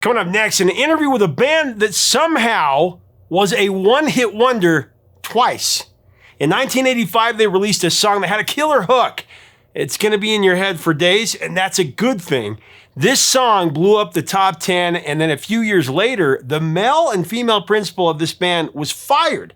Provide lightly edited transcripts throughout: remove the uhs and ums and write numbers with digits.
Coming up next, an interview with a band that somehow was a one-hit wonder twice. In 1985, they released a song that had a killer hook. It's going to be in your head for days, and that's a good thing. This song blew up the top 10, and then a few years later, the male and female principal of this band was fired,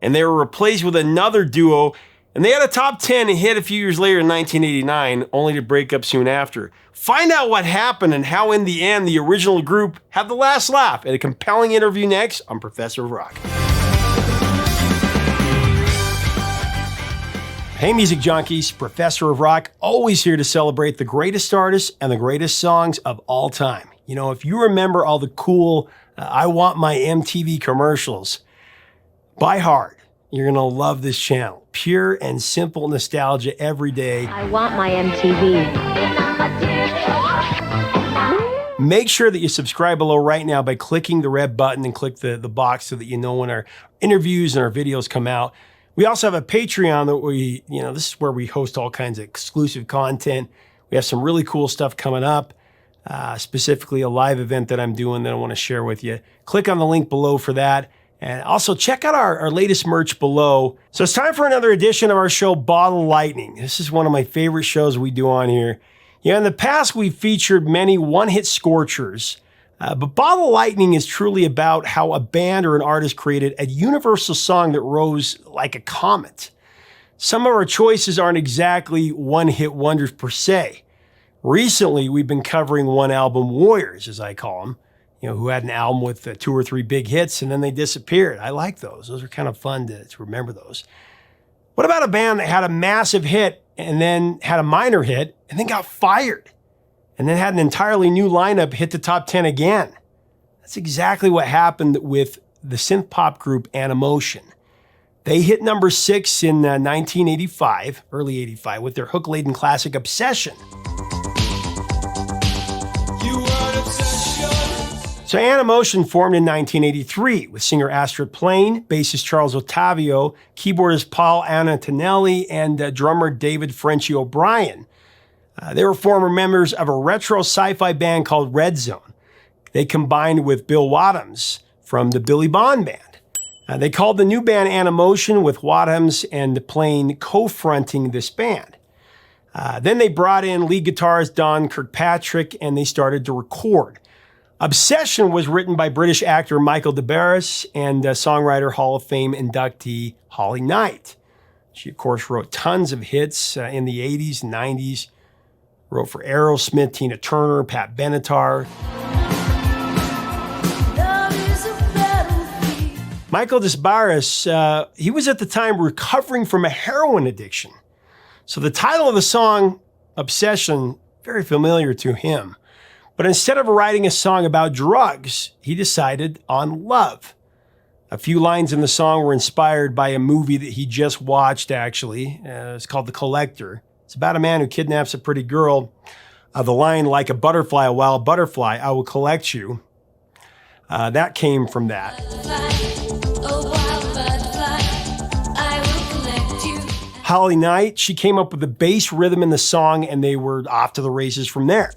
and they were replaced with another duo, and they had a top 10 hit a few years later in 1989, only to break up soon after. Find out what happened and how in the end the original group had the last laugh at a compelling interview next on Professor of Rock. Hey music junkies, Professor of Rock, always here to celebrate the greatest artists and the greatest songs of all time. You know, if you remember all the cool I Want My MTV commercials by heart, you're gonna love this channel. Pure and simple nostalgia every day. I want my MTV. Make sure that you subscribe below right now by clicking the red button and click the box so that you know when our interviews and our videos come out. We also have a Patreon that this is where we host all kinds of exclusive content. We have some really cool stuff coming up, specifically a live event that I'm doing that I want to share with you. Click on the link below for that. And also check out our latest merch below. So it's time for another edition of our show, Bottle Lightning. This is one of my favorite shows we do on here. Yeah, in the past, we've featured many one-hit scorchers. But Bottle Lightning is truly about how a band or an artist created a universal song that rose like a comet. Some of our choices aren't exactly one-hit wonders per se. Recently, we've been covering one-album warriors, as I call them, who had an album with 2 or 3 big hits and then they disappeared. I like those. Those are kind of fun to remember those. What about a band that had a massive hit and then had a minor hit and then got fired? And then had an entirely new lineup hit the top 10 again. That's exactly what happened with the synth pop group Animotion. They hit number 6 in 1985, early 85, with their hook-laden classic Obsession. So Animotion formed in 1983 with singer Astrid playing, bassist Charles Ottavio, keyboardist Paul Antonelli, and drummer David Frenchy O'Brien. They were former members of a retro sci-fi band called Red Zone. They combined with Bill Wadhams from the Billy Bond Band. They called the new band Animotion, with Wadhams and Plain co-fronting this band. Then they brought in lead guitarist Don Kirkpatrick and they started to record. Obsession was written by British actor Michael de Barris and songwriter Hall of Fame inductee Holly Knight. She, of course, wrote tons of hits in the 80s and 90s. Wrote for Aerosmith, Tina Turner, Pat Benatar. Michael de Barris, he was at the time recovering from a heroin addiction. So the title of the song, Obsession, very familiar to him. But instead of writing a song about drugs, he decided on love. A few lines in the song were inspired by a movie that he just watched, actually. It's called The Collector. It's about a man who kidnaps a pretty girl. The line, like a butterfly, a wild butterfly, I will collect you. That came from that. Holly Knight, she came up with the bass rhythm in the song and they were off to the races from there.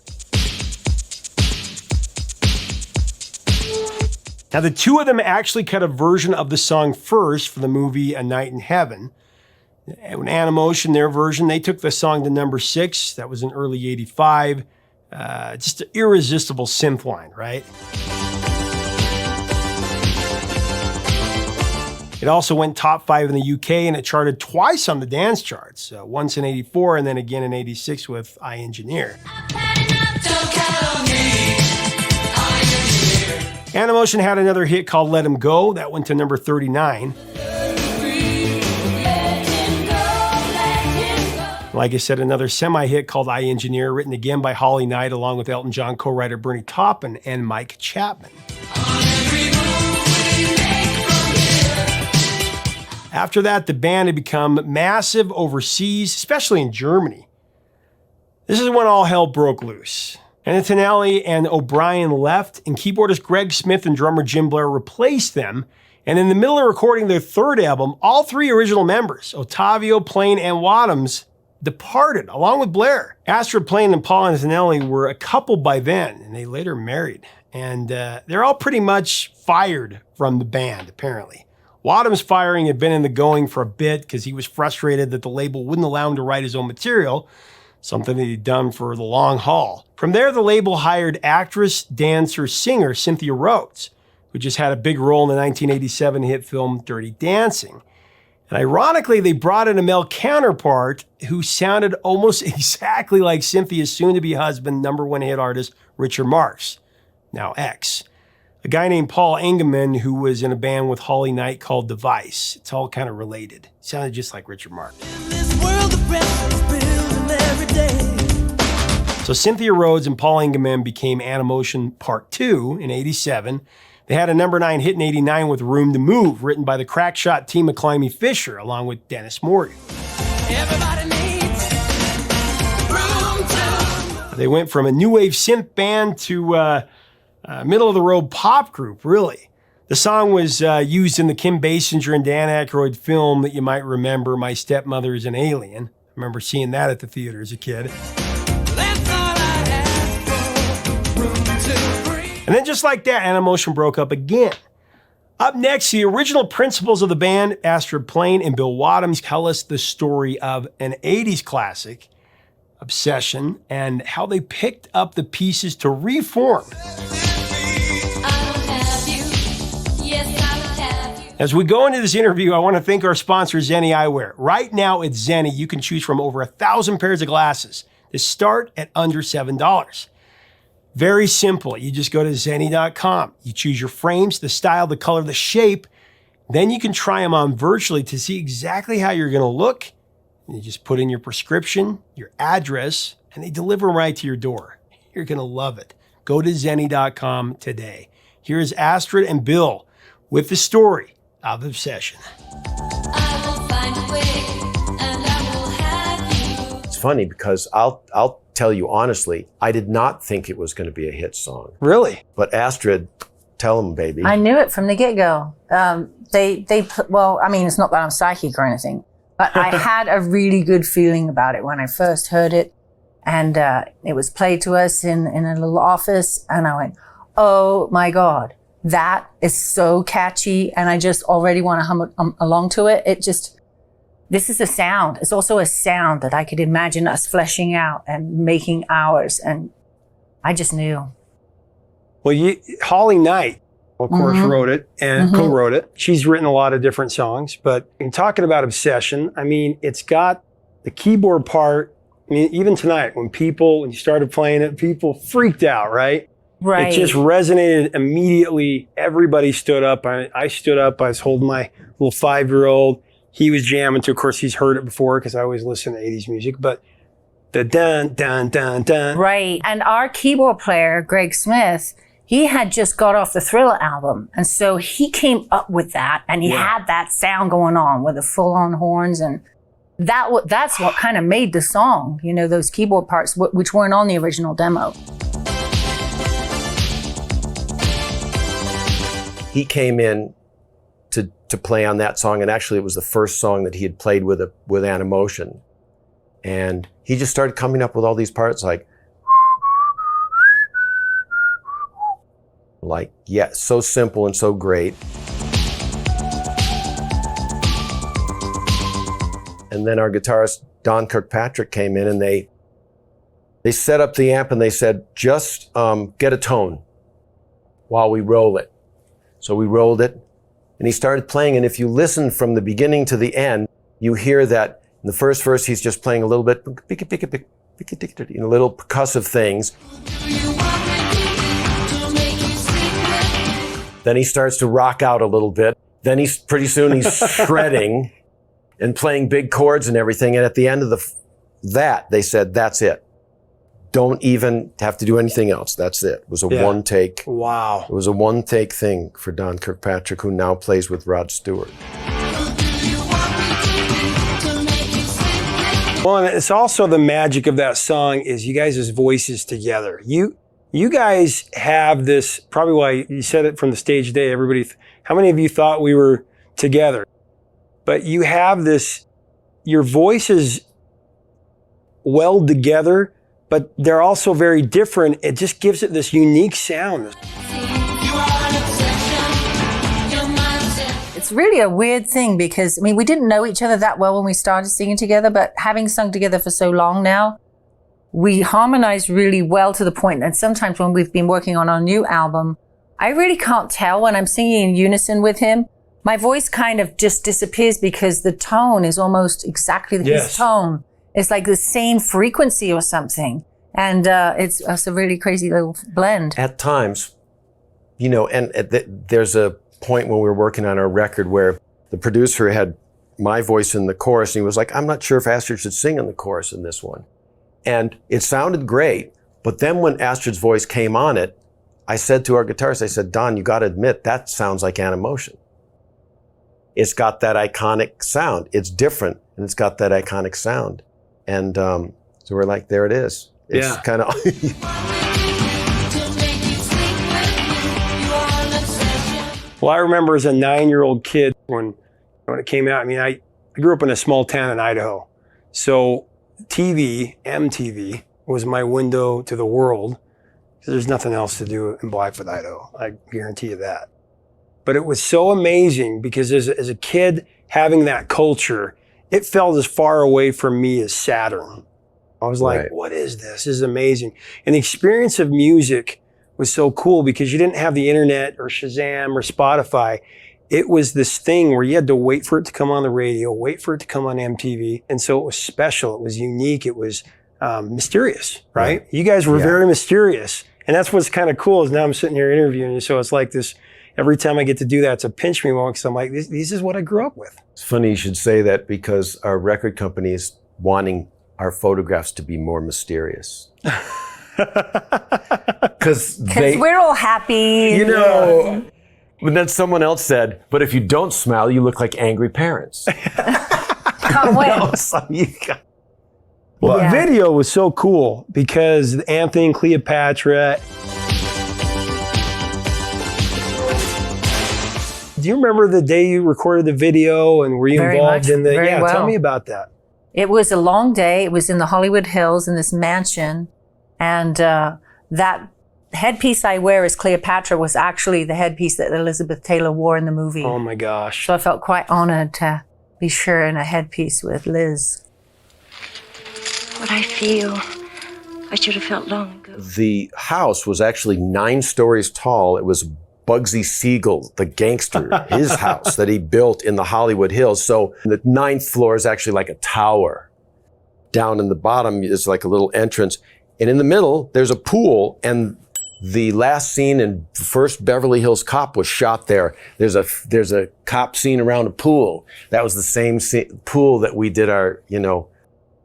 Now, the two of them actually cut a version of the song first for the movie A Night in Heaven. When Animotion, their version, they took the song to number 6. That was in early 85. Just an irresistible synth line, right? It also went top 5 in the UK and it charted twice on the dance charts. Once in 84 and then again in 86 with I Engineer. Animotion had another hit called Let 'Em Go. That went to number 39. Like I said, another semi-hit called I Engineer, written again by Holly Knight, along with Elton John co-writer Bernie Taupin and Mike Chapman. After that, the band had become massive overseas, especially in Germany. This is when all hell broke loose. Antonelli and O'Brien left, and keyboardist Greg Smith and drummer Jim Blair replaced them. And in the middle of recording their third album, all 3 original members, Ottavio, Plain, and Wadhams, departed, along with Blair. Astrid Plain and Paul Antonelli were a couple by then, and they later married. And they're all pretty much fired from the band, apparently. Wadhams' firing had been in the going for a bit because he was frustrated that the label wouldn't allow him to write his own material, something that he'd done for the long haul. From there, the label hired actress, dancer, singer Cynthia Rhodes, who just had a big role in the 1987 hit film Dirty Dancing. And ironically, they brought in a male counterpart who sounded almost exactly like Cynthia's soon-to-be husband, #1 hit artist, Richard Marx, now ex. A guy named Paul Engelman who was in a band with Holly Knight called Device. It's all kind of related. Sounded just like Richard Marx. So Cynthia Rhodes and Paul Engelman became Animotion Part 2 in '87. They had a #9 hit in '89 with Room to Move, written by the crackshot team of Climby Fisher, along with Dennis Morgan. Everybody needs room to... They went from a new wave synth band to middle-of-the-road pop group, really. The song was used in the Kim Basinger and Dan Aykroyd film that you might remember, My Stepmother is an Alien. I remember seeing that at the theater as a kid. And then just like that, Animotion broke up again. Up next, the original principals of the band, Astrid and Bill Wadhams, tell us the story of an 80s classic, Obsession, and how they picked up the pieces to reform. As we go into this interview, I want to thank our sponsor, Zenni Eyewear. Right now at Zenni, you can choose from over 1,000 pairs of glasses that start at under $7. Very simple. You just go to Zenni.com. You choose your frames, the style, the color, the shape. Then you can try them on virtually to see exactly how you're going to look. And you just put in your prescription, your address, and they deliver them right to your door. You're going to love it. Go to Zenni.com today. Here's Astrid and Bill with the story of Obsession. It's funny because I'll tell you honestly, I did not think it was going to be a hit song. Really? But Astrid, tell them, baby. I knew it from the get-go. Well, I mean, it's not that I'm psychic or anything, but I had a really good feeling about it when I first heard it. And it was played to us in a little office. And I went, oh my God, that is so catchy. And I just already want to hum along to it. This is a sound. It's also a sound that I could imagine us fleshing out and making ours. And I just knew. Well, Holly Knight, of course, wrote it and co-wrote it. She's written a lot of different songs, but in talking about Obsession, I mean, it's got the keyboard part. I mean, even tonight, when you started playing it, people freaked out, right? Right. It just resonated immediately. Everybody stood up. I stood up. I was holding my little 5-year-old. He was jamming to, of course, he's heard it before because I always listen to 80s music, but the dun, dun, dun, dun. Right. And our keyboard player, Greg Smith, he had just got off the Thriller album. And so he came up with that and he had that sound going on with the full-on horns. And that's what kind of made the song, you know, those keyboard parts, which weren't on the original demo. He came in to play on that song, and actually it was the first song that he had played with Animotion. And he just started coming up with all these parts like, yeah, so simple and so great. And then our guitarist, Don Kirkpatrick, came in and they set up the amp and they said, just get a tone while we roll it. So we rolled it and he started playing. And if you listen from the beginning to the end, you hear that in the first verse, he's just playing a little bit, little percussive things. Then he starts to rock out a little bit. Then pretty soon he's shredding and playing big chords and everything. And at the end of that, they said, that's it. Don't even have to do anything else. That's it. It was a one take. Wow. It was a one take thing for Don Kirkpatrick, who now plays with Rod Stewart. Well, and it's also the magic of that song is you guys' voices together. You guys have this, probably why you said it from the stage today, how many of you thought we were together? But you have this, your voices weld together, but they're also very different. It just gives it this unique sound. it's really a weird thing because, I mean, we didn't know each other that well when we started singing together, but having sung together for so long now, we harmonize really well to the point. And sometimes when we've been working on our new album, I really can't tell when I'm singing in unison with him. My voice kind of just disappears because the tone is almost exactly his tone. It's like the same frequency or something. And it's a really crazy little blend. At times, you know, and there's a point when we were working on our record where the producer had my voice in the chorus and he was like, I'm not sure if Astrid should sing in the chorus in this one. And it sounded great, but then when Astrid's voice came on it, I said to our guitarist, I said, Don, you got to admit, that sounds like Animotion. It's got that iconic sound. It's different, and it's got that iconic sound. And so we're like, there it is. It's kind of... Well, I remember as a 9-year-old kid when it came out, I mean, I grew up in a small town in Idaho. So TV, MTV, was my window to the world. There's nothing else to do in Blackfoot, Idaho. I guarantee you that. But it was so amazing because as a kid having that culture, it felt as far away from me as Saturn. I was like, what is this? This is amazing. And the experience of music was so cool because you didn't have the internet or Shazam or Spotify. It was this thing where you had to wait for it to come on the radio, wait for it to come on MTV. And so it was special. It was unique. It was mysterious, right? Yeah. You guys were very mysterious. And that's what's kind of cool is now I'm sitting here interviewing you. So it's like this, every time I get to do that, it's a pinch me moment because I'm like, this is what I grew up with. It's funny you should say that because our record company is wanting our photographs to be more mysterious. Because we're all happy. You know, but then someone else said, but if you don't smile, you look like angry parents. Can't wait. Well, the video was so cool because Anthony and Cleopatra. Do you remember the day you recorded the video and were you involved in the? Yeah, tell me about that. It was a long day. It was in the Hollywood Hills in this mansion, and that headpiece I wear as Cleopatra was actually the headpiece that Elizabeth Taylor wore in the movie. Oh my gosh! So I felt quite honored to be sharing a headpiece with Liz. What I feel, I should have felt long ago. The house was actually 9 stories tall. It was Bugsy Siegel, the gangster, his house that he built in the Hollywood Hills. So the 9th floor is actually like a tower. Down in the bottom is like a little entrance. And in the middle, there's a pool. And the last scene in first Beverly Hills Cop was shot there. There's a cop scene around a pool. That was the same pool that we did our, you know,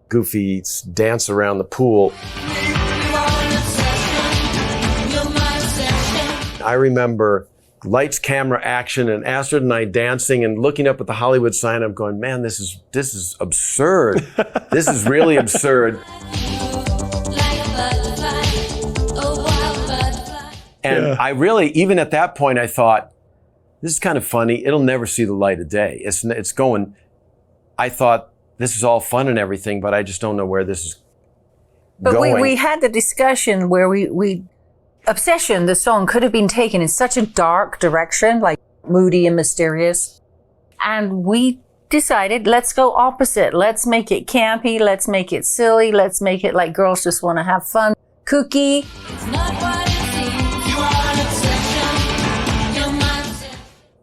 goofy dance around the pool. I remember lights, camera, action, and Astrid and I dancing and looking up at the Hollywood sign. I'm going, man, this is absurd. This is really absurd. And I really, even at that point, I thought, this is kind of funny. It'll never see the light of day. It's going, I thought, this is all fun and everything, but I just don't know where this is going. But we had the discussion where we Obsession, the song, could have been taken in such a dark direction, like moody and mysterious. And we decided, let's go opposite. Let's make it campy. Let's make it silly. Let's make it like girls just want to have fun. Kooky.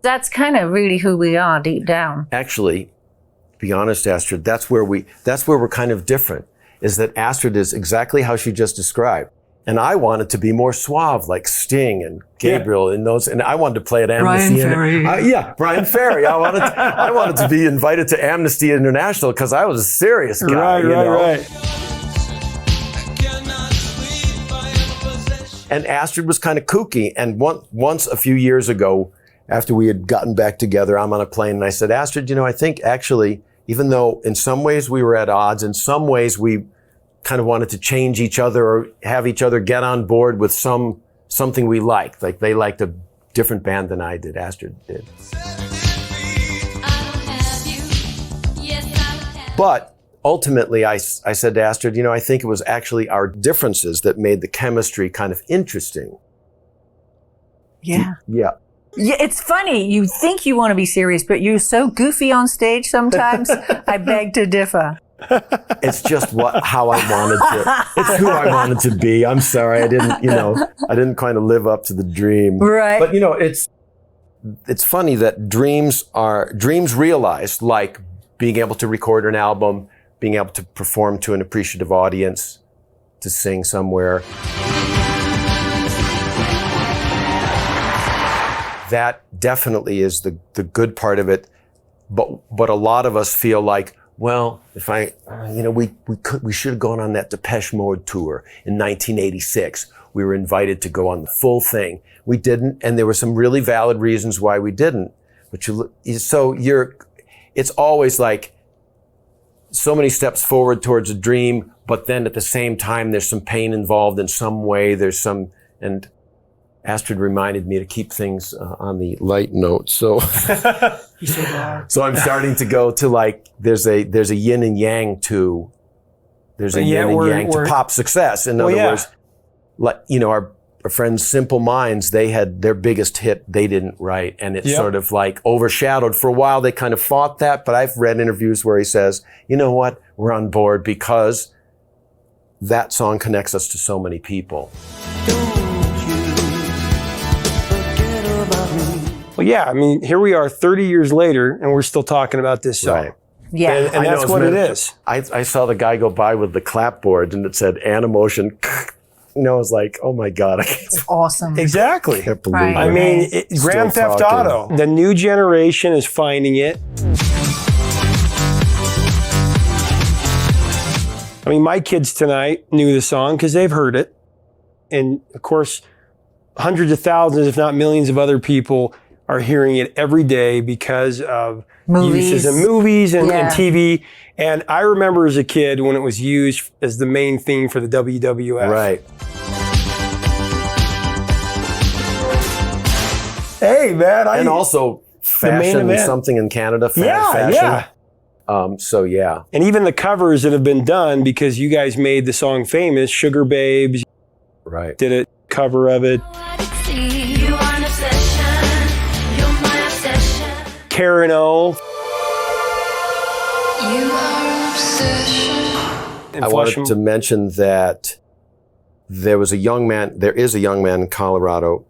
That's kind of really who we are deep down. Actually, to be honest, Astrid, that's where we're kind of different, is that Astrid is exactly how she just described. And I wanted to be more suave, like Sting and Gabriel and those. And I wanted to play at Amnesty. Brian Ferry. I wanted to be invited to Amnesty International because I was a serious guy. Right. And Astrid was kind of kooky. And once a few years ago, after we had gotten back together, I'm on a plane and I said, Astrid, I think actually, even though in some ways we were at odds, in some ways we kind of wanted to change each other or have each other get on board with something we liked. Like they liked a different band than I did, Astrid did. But ultimately I said to Astrid, I think it was actually our differences that made the chemistry kind of interesting. Yeah. Yeah. Yeah, it's funny. You think you want to be serious, but you're so goofy on stage sometimes. I beg to differ. It's just how I wanted to. It's who I wanted to be. I'm sorry, I didn't kind of live up to the dream. Right. But it's funny that dreams realized, like being able to record an album, being able to perform to an appreciative audience, to sing somewhere. That definitely is the good part of it. But a lot of us feel like, well, if we should have gone on that Depeche Mode tour in 1986. We were invited to go on the full thing. We didn't, and there were some really valid reasons why we didn't. But it's always like so many steps forward towards a dream, but then at the same time, there's some pain involved in some way. And Astrid reminded me to keep things on the light note. So, so I'm starting to go to like, there's a yin and yang to pop success. In other words, like, our friends Simple Minds, they had their biggest hit they didn't write, and it's sort of like overshadowed. For a while they kind of fought that, but I've read interviews where he says, you know what, we're on board because that song connects us to so many people. Well, yeah, I mean, here we are 30 years later, and we're still talking about this song. Right. Yeah. And that's what it is. I saw the guy go by with the clapboard and it said Animotion. I was like, oh my God. It's awesome. Exactly. I can't believe Right. it. I mean, Grand Theft talking. Auto. The new generation is finding it. I mean, my kids tonight knew the song because they've heard it. And of course, hundreds of thousands, if not millions of other people are hearing it every day because of uses in movies and TV. And I remember as a kid when it was used as the main theme for the WWF. Right. Hey, man. And also fashion something in Canada. Fashion. Yeah. So yeah. And even the covers that have been done because you guys made the song famous, Sugar Babes. Right. Did a cover of it. Karen O. I wanted to mention that there is a young man in Colorado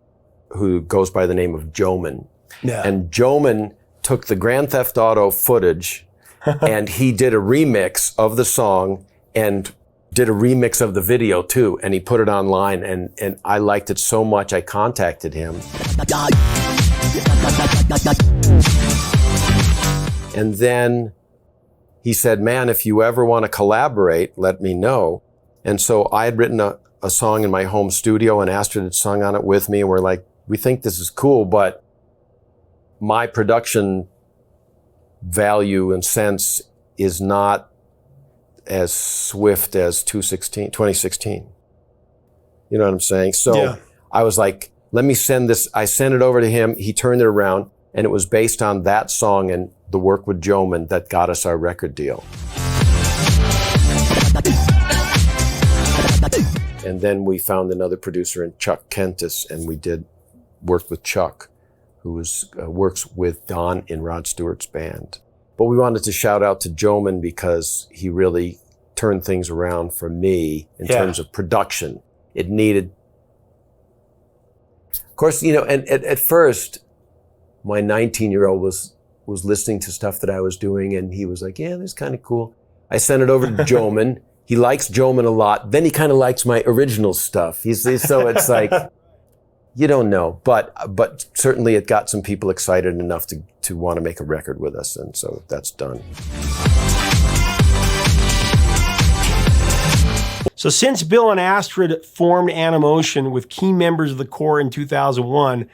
who goes by the name of Joman. Yeah. And Joman took the Grand Theft Auto footage and he did a remix of the song and did a remix of the video too. And he put it online and I liked it so much I contacted him. And then he said, man, if you ever want to collaborate, let me know. And so I had written a song in my home studio and Astrid had sung on it with me. And we're like, we think this is cool, but my production value and sense is not as swift as 2016. You know what I'm saying? So I was like, let me send this. I sent it over to him. He turned it around and it was based on that song and the work with Joman that got us our record deal. And then we found another producer in Chuck Kentis, and we worked with Chuck, who works with Don in Rod Stewart's band. But we wanted to shout out to Joman because he really turned things around for me in terms of production. It needed, of course, and at first, my 19-year-old was listening to stuff that I was doing, and he was like, yeah, that's kind of cool. I sent it over to Joman. He likes Joman a lot. Then he kind of likes my original stuff. So it's like, you don't know. But certainly it got some people excited enough to want to make a record with us, and so that's done. So since Bill and Astrid formed Animotion with key members of the Core in 2001,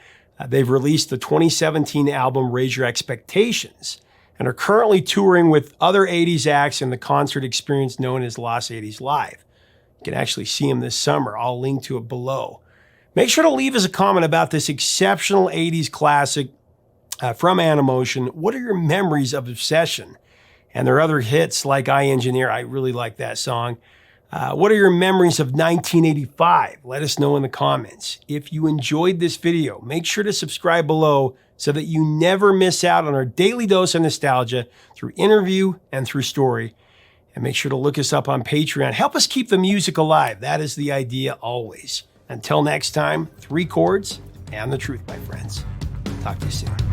they've released the 2017 album Raise Your Expectations and are currently touring with other 80s acts in the concert experience known as Los 80s Live. You can actually see them this summer. I'll link to it below. Make sure to leave us a comment about this exceptional 80s classic from Animotion. What are your memories of Obsession and their other hits like I Engineer? I really like that song. What are your memories of 1985? Let us know in the comments. If you enjoyed this video, make sure to subscribe below so that you never miss out on our daily dose of nostalgia through interview and through story. And make sure to look us up on Patreon. Help us keep the music alive. That is the idea always. Until next time, 3 chords and the truth, my friends. Talk to you soon.